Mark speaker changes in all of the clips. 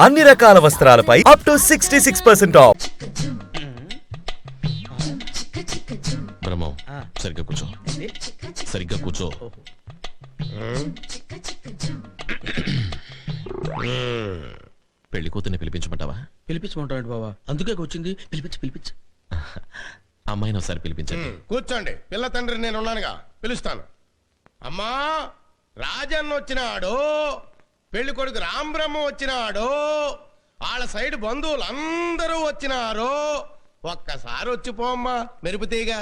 Speaker 1: అన్ని రకాల వస్త్రాలపై up to 66% of.
Speaker 2: బ్రహ్మం సరిగ్గా కూర్చో, సరిగ్గా కూర్చో. పెళ్లి కూతుర్ని పిలిపించమంటావా?
Speaker 3: పిలిపించమంటాడు బావా, అందుకే వచ్చింది. పిలిపించు.
Speaker 2: అమ్మాయిని ఒకసారి పిలిపించండి.
Speaker 4: కూర్చోండి, పిల్ల తండ్రి నేను ఉన్నానుగా, పిలుస్తాను. అమ్మా, రాజన్న వచ్చినాడు, పెళ్లి కొడుకు రాంబ్రహ్మ వచ్చినాడు, వాళ్ళ సైడ్ బంధువులు అందరూ వచ్చినారు. ఒక్కసారి వచ్చిపోమ్మా మెరుపుతీగా.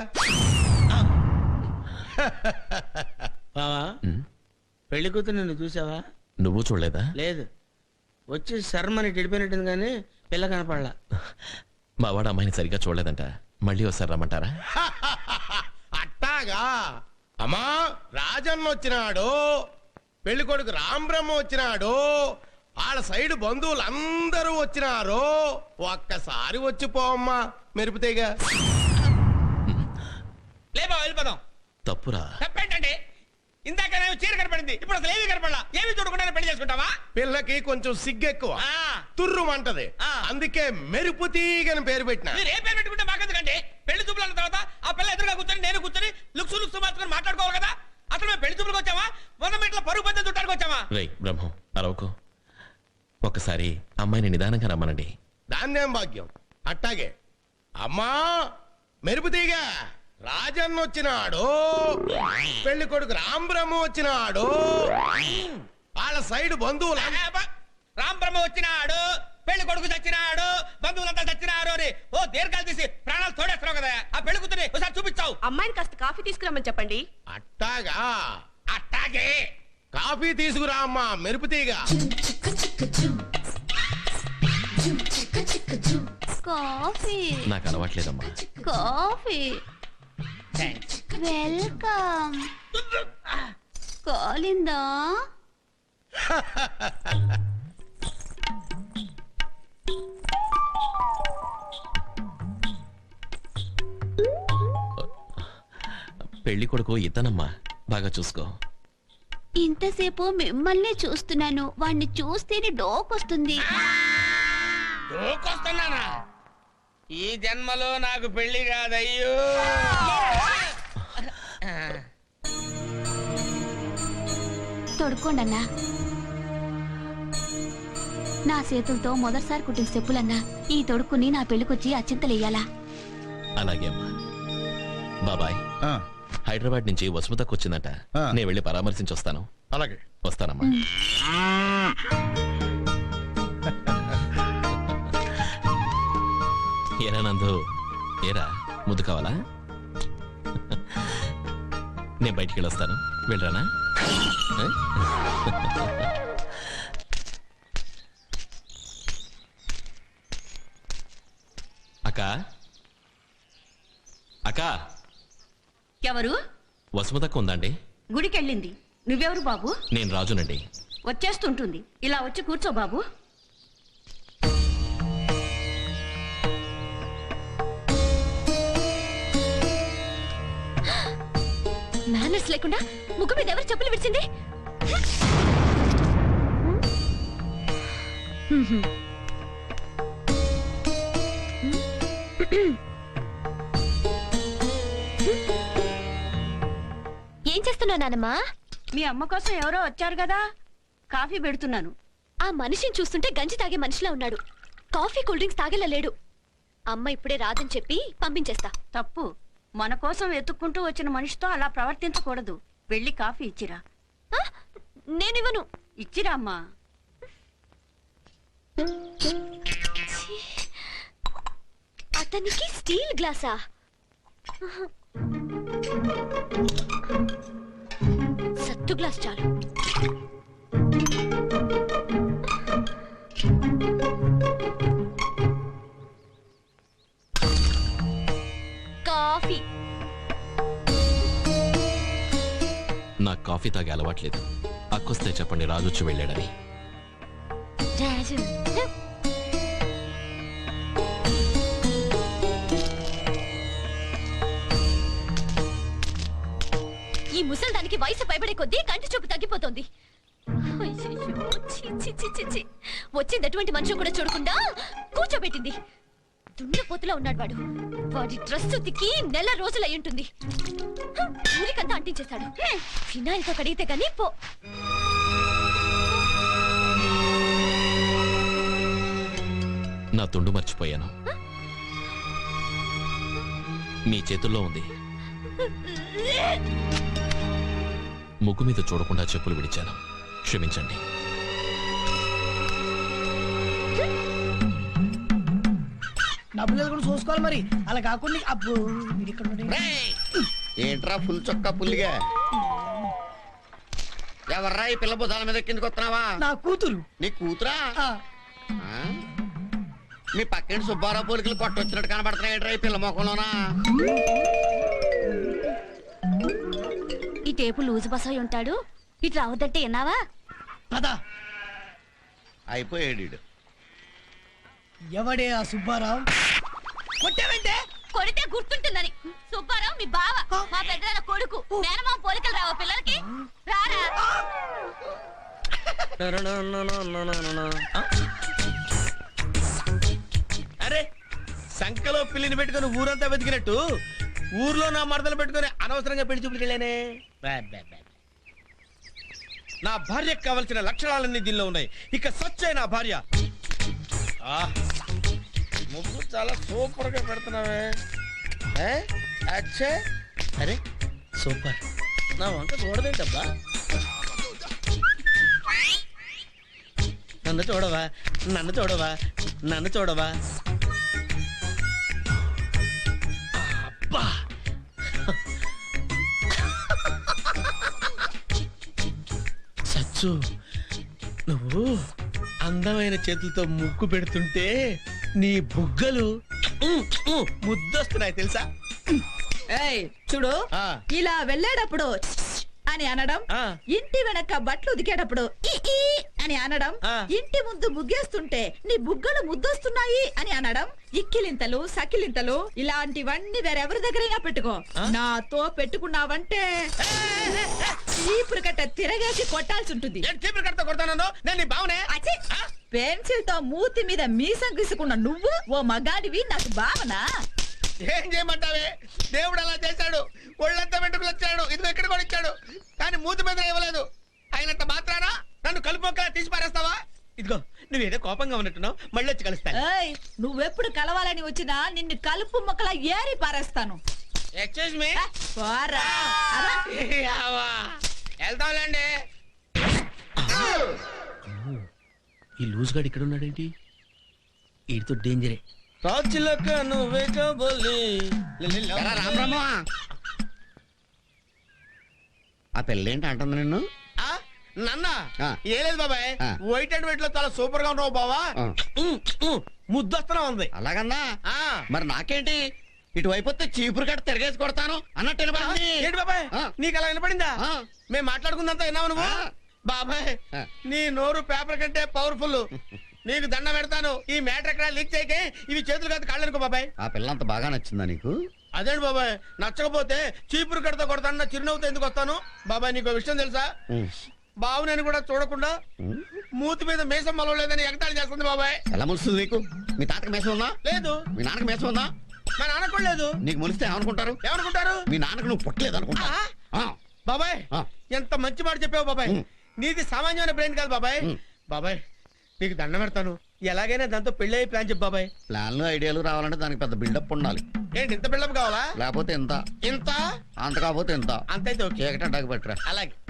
Speaker 3: బావా, పెళ్లి కూతురు నిన్ను చూసావా?
Speaker 2: నువ్వు చూడలేదా?
Speaker 3: లేదు, వచ్చి శర్మని గడిపోయినట్టుంది కానీ పిల్ల కనపడలా.
Speaker 2: మా వాడు అమ్మాయిని సరిగ్గా చూడలేదంట, మళ్ళీ ఒకసారి రమ్మంటారా?
Speaker 4: అట్టాగా. అమ్మా, రాజన్న వచ్చినాడు, పెళ్లి కొడుకు రాంబ్రహ్మ వచ్చినాడు, వాళ్ళ సైడ్ బంధువులు అందరూ వచ్చినారు. ఒక్కసారి వచ్చిపోమ్మా మెరుపుతీగా.
Speaker 3: లే బావ, వెళ్ళిపోదాం.
Speaker 2: తప్పురా.
Speaker 3: తప్పేంటండి? ఇందాక నేను చీర కనపడింది, ఇప్పుడు అసలు ఏమీ కనపడలా. ఏమి చూడకుండా పెళ్లి చేసుకుంటావా?
Speaker 4: పిల్లకి కొంచెం సిగ్గెక్కువ, తుర్రుమంటది, అందుకే మెరుపుతీగని పేరు పెట్టిన.
Speaker 3: మీరు ఏ పేరు పెట్టుకుంటే మాకెందుకండి? పెళ్లి చూపులు అన్న తర్వాత ఆ పిల్ల ఎదురుగా కూర్చొని నేను కూర్చొని లుక్స్ మార్చుకొని మాట్లాడుకోవాలి కదా. అసలు మేము పెళ్లి చూపులకు వచ్చామా, మొన్న ఇంట్లో పరుగు పందెం చుట్టానికి వచ్చామా?
Speaker 2: రేయ్ బ్రహ్మం, అరవకు. ఒక్కసారి అమ్మాయిని నిదానంగా రమ్మనండి.
Speaker 4: దాన్నేం భాగ్యం. అట్టాగే. అమ్మా మెరుపుతీగ, రాజన్న వచ్చినాడు, పెళ్లి కొడుకు రాంబ్రహ్మ వచ్చినాడు, వాళ్ళ సైడ్ బంధువులు.
Speaker 3: రాంబ్రహ్మ వచ్చినాడు, పెళ్లి కొడుకు చచ్చినాడు, బంధువులంతా చచ్చినారు అని ఓ దీర్ఘాలు తీసి ప్రాణాలు తోడేస్తున్నావు కదా. ఆ పెళ్లి కూతురి ఒకసారి చూపించావు.
Speaker 5: అమ్మాయిని కాస్త కాఫీ తీసుకురమ్మని చెప్పండి.
Speaker 4: అట్టాగా.
Speaker 3: అట్టాగే.
Speaker 4: కాఫీ తీసుకురా అమ్మా మెరుపుతీగ.
Speaker 6: కాఫీ.
Speaker 2: నాకు అలవాట్లేదమ్మా.
Speaker 6: కాఫీ. వెల్కమ్. కాలిందా?
Speaker 2: పెళ్లి కొడుకు ఇతనమ్మా, బాగా చూసుకో.
Speaker 6: ఇంతసేపు మిమ్మల్ని చూస్తున్నాను, వాణ్ణి చూస్తేనే డోకొస్తుంది.
Speaker 3: డోకొస్తున్నానా? ఈ జన్మలో నాకు పెళ్లి కాదయ్యో.
Speaker 6: తొడుక్కోండి అన్నా. నా చేతులతో మొదటిసారి కుట్టిన చెప్పులన్నా ఈ తొడుక్కుని నా పెళ్లికొచ్చి అచ్చింతలేయాలా?
Speaker 2: అలాగే అమ్మా. బాబాయ్, హైదరాబాద్ నుంచి వసుమతకు వచ్చిందట, నేను వెళ్ళి పరామర్శించి వస్తాను.
Speaker 4: అలాగే,
Speaker 2: వస్తానమ్మా. ఏరా నందు, ఏరా ముద్దు కావాలా? నేను బయటికి వెళ్ళొస్తాను, వెళ్ళరానా? అక్క, అక్క.
Speaker 5: ఎవరు?
Speaker 2: వసుమతకు ఉందండి.
Speaker 5: గుడికెళ్ళింది. నువ్వెవరు బాబు?
Speaker 2: నేను రాజునండి.
Speaker 5: వచ్చేస్తుంటుంది. ఇలా వచ్చి కూర్చో బాబు.
Speaker 6: మేనర్స్ లేకుండా ముగ్గు మీద ఎవరు చెప్పులు విడిచింది? ఏం చేస్తున్నావు నానమ్మా?
Speaker 5: మీ అమ్మ కోసం ఎవరో వచ్చారు కదా, కాఫీ పెడుతున్నాను.
Speaker 6: ఆ మనిషిని చూస్తుంటే గంజి తాగే మనిషిలా ఉన్నాడు. కాఫీ కూల్ డ్రింక్స్ తాగేలా లేడు. అమ్మ ఇప్పుడే రాదని చెప్పి పంపించేస్తా.
Speaker 5: తప్పు. మన కోసం వెతుక్కుంటూ వచ్చిన మనిషితో అలా ప్రవర్తించకూడదు. వెళ్ళి కాఫీ ఇచ్చిరా.
Speaker 6: నేనివ్వను.
Speaker 5: ఇచ్చిరా అమ్మా.
Speaker 6: అతనికి స్టీల్ గ్లాసా? సత్తు గ్లాస్ చాలు. కాఫీ.
Speaker 2: నాకు కాఫీ తాగే అలవాట్లేదు. అక్కొస్తే చెప్పండి, రాజొచ్చి వెళ్ళాడని.
Speaker 6: రాజు, ఈ ముసల్దానికి వయసు పైబడే కొద్దీ కంటి చూపు తగ్గిపోతుంది. అయ్యయ్యో, ఛీ, ఛీ, ఛీ, ఛీ, ఛీ. వచ్చింది అటువంటి మనుషులు కూడా చూడకుండా కూర్చోబెట్టింది. దున్నపోతులా ఉన్నాడు వాడు. వాడి డ్రెస్ ఉతికి నెల రోజులు అయి ఉంటుంది. ఊరికంతా అంటించేశాడు. ఫినాయిల్ తో కడిగితే గానీ పో.
Speaker 2: నా తుండు మర్చిపోయాను. మీ చేతుల్లో ఉంది. ముగ్గు మీద చూడకుండా చెప్పులు విడిచాను, క్షమించండి.
Speaker 7: నా పిల్లలు కూడా చూసుకోవాలి మరి. అలా కాకుండా అబ్బో వీడు ఇక్కడ ఉన్నాడు.
Speaker 8: ఏంట్రా ఫుల్ చొక్కా పుల్లిగా? ఎవర్రా ఈ పిల్ల బుధాల మీద కిందకి వస్తున్నావా?
Speaker 7: నా కూతురు.
Speaker 8: నీ కూతురా?
Speaker 7: ఆ,
Speaker 8: ఆ? మీ పక్కన సుబ్బారావు పోలికలు కొట్టొచ్చినట్టు కనబడుతున్నాయి ఈ పిల్ల మొఖంలోనా?
Speaker 5: ఈ టేపు లూజు బసాయి ఉంటాడు. ఇటు రావద్దంటే విన్నావా?
Speaker 7: పద.
Speaker 8: అయిపోయాడు ఈడు.
Speaker 7: ఎవడే ఆ సుబ్బారావు? కొట్టావంటే
Speaker 6: కొడితే గుర్తుంటుందని. సుబ్బారావు మీ బావ, మా పెద్దల కొడుకు. మేనమామ పోలికలు రావా పిల్లలకి? రారా.
Speaker 3: అరే సంకలో పిల్లిని పెట్టుకుని ఊరంతా వెతికినట్టు ఊర్లో నా మరదలు పెట్టుకుని అనవసరంగా పెళ్లి చూపులకి వెళ్ళానే. నా భార్యకు కావలసిన లక్షణాలన్నీ దీనిలో ఉన్నాయి. ఇక సచ్చే నా భార్య. ముగ్గు చాలా సూపర్ గా పెడుతున్నావే. అచ్చే అరే సూపర్. నా వంట చూడదేంటబ్బా? నన్ను చూడవా, నన్ను చూడవా, నన్ను చూడవా. అబ్బా సచ్చు, నువ్వు అందమైన చేతులతో ముగ్గు పెడుతుంటే నీ బుగ్గలు ముద్దొస్తున్నాయి తెలుసా?
Speaker 9: ఏయ్ చూడు,
Speaker 3: ఆ.
Speaker 9: ఇలా వెళ్ళేటప్పుడు అని అనడం,
Speaker 3: ఆ.
Speaker 9: ఇంటి వెనక బట్టలు ఉతికేటప్పుడు ఈ ఈ అని అనడం,
Speaker 3: ఆ.
Speaker 9: ఇంటి ముందు ముగ్గేస్తుంటే నీ బుగ్గలు ముద్దొస్తున్నాయి అని అనడం, ఇక్కిలింతలు సకిలింతలు ఇలాంటివన్నీ వేరెవరి దగ్గరైనా పెట్టుకో. నాతో పెట్టుకున్నావంటే చీపురు కట్ట తిరగేసి కొట్టాల్సి ఉంటుంది.
Speaker 3: ఏంటి చీపురు కట్టతో కొడతానో? నేను నీ బావనే.
Speaker 9: అచ్చి! పెన్సిల్ తో మూతి మీద మీసం గీసుకున్న నువ్వు ఓ మగాడివి నాకు భావనా?
Speaker 3: ఏం చేయమంటావే? దేవుడు అలా చేశాడు. ఒళ్ళంతా వెంట్రుకలు వచ్చాడు, ఇదిగో ఇక్కడ కూడా ఇచ్చాడు, కానీ మూతి మీద ఇవ్వలేదు. అయినంత మాత్రానా నన్ను కలుపుక తీసి పారేస్తావా? ఇదిగో నువ్వేదో కోపంగా ఉన్నట్టున్నావు, మళ్ళీ వచ్చి కలుస్తాను.
Speaker 9: ఏయ్, నువ్వెప్పుడు కలవాలని వచ్చినా నిన్ను కలుపు మొక్కలా ఏరి పారేస్తాను.
Speaker 3: Excuse me.
Speaker 9: పోరా. అలా.
Speaker 3: వెళ్తాంలేండి.
Speaker 2: ఈ లూజ్ గాడు ఇక్కడ ఉన్నాడేంటి? వీడితో డేంజరే.
Speaker 3: రాచిలక నువ్వే కాబోలి.
Speaker 8: ఎరా రామరామ, ఆ పిల్లేంటి అంటుంది నిన్ను?
Speaker 3: నన్న
Speaker 8: ఆ.
Speaker 3: ఏ లేదు బాబాయ్,
Speaker 8: ఆ.
Speaker 3: వైట్ అండ్ వైట్ లో చాలా సూపర్ గా ఉన్నావు బావా.
Speaker 8: ఆ.
Speaker 3: ముద్దొస్తున్నా ఉంది.
Speaker 8: అలాగన్నా?
Speaker 3: ఆ.
Speaker 8: మరి నాకేంటి, ఇటువైపు వస్తే చీపురు కట్ట తిరగేసి కొడతాను అన్నట్టు వినపడింది.
Speaker 3: ఏంటి బాబాయ్,
Speaker 8: ఆ.
Speaker 3: నీకు అలా వినపడిందా?
Speaker 8: ఆ.
Speaker 3: మేము మాట్లాడుకుందంతా విన్నావు నువ్వు?
Speaker 8: ఆ.
Speaker 3: బాబాయ్
Speaker 8: ఆ.
Speaker 3: నీ నోరు పేపర్ కంటే పవర్ఫుల్. నీకు దండ పెడతాను. ఈ మ్యాటర్ ఎక్కడ లీక్ చేయకే. ఇవి చేతులు కాదు కాళ్ళు అనుకో బాబాయ్.
Speaker 8: ఆ పిల్ల అంత బాగా నచ్చిందా నీకు?
Speaker 3: అదేంటి బాబాయ్, నచ్చకపోతే చీపురు కడతా కొడతాను, చిరునవ్వుతో ఎందుకు వస్తాను? బాబాయ్ నీకు విషయం తెలుసా? బావు నేను కూడా చూడకుండా మూతి మీద మీసం మలవలేదని ఎగతాళి చేస్తుంది బాబాయ్.
Speaker 8: ఎలా మొలుస్తుంది నీకు? మీ తాతకి మేసం ఉందా?
Speaker 3: లేదు.
Speaker 8: మీ నాన్నకి మేసం ఉందా?
Speaker 3: మా నాన్న కూడా లేదు.
Speaker 8: నీకు మొలిస్తే ఏమనుకుంటారు?
Speaker 3: ఏమనుకుంటారు?
Speaker 8: మీ నాన్నకు నువ్వు పుట్టలేదు అనుకుంటా. ఆ.
Speaker 3: బాబాయ్
Speaker 8: ఆ.
Speaker 3: ఎంత మంచి మాట చెప్పావు బాబాయ్. నీది సామాన్యమైన బ్రెయిన్ కాదు బాబాయ్. బాబాయ్ నీకు దండం పెడతాను, ఎలాగైనా దాంతో పెళ్లి అయ్యి ప్లాన్ చెప్పు బాబాయ్.
Speaker 8: ప్లాన్లు ఐడియాలు రావాలంటే దానికి పెద్ద బిల్డప్ ఉండాలి.
Speaker 3: ఏంటి ఇంత బిల్డప్ కావాలా?
Speaker 8: లేకపోతే ఎంత,
Speaker 3: ఇంత
Speaker 8: అంత కాకపోతే ఎంత.
Speaker 3: అంతైతే ఓకే.
Speaker 8: చీకటి అడ్డాకి పెట్టరా.
Speaker 3: అలాగే.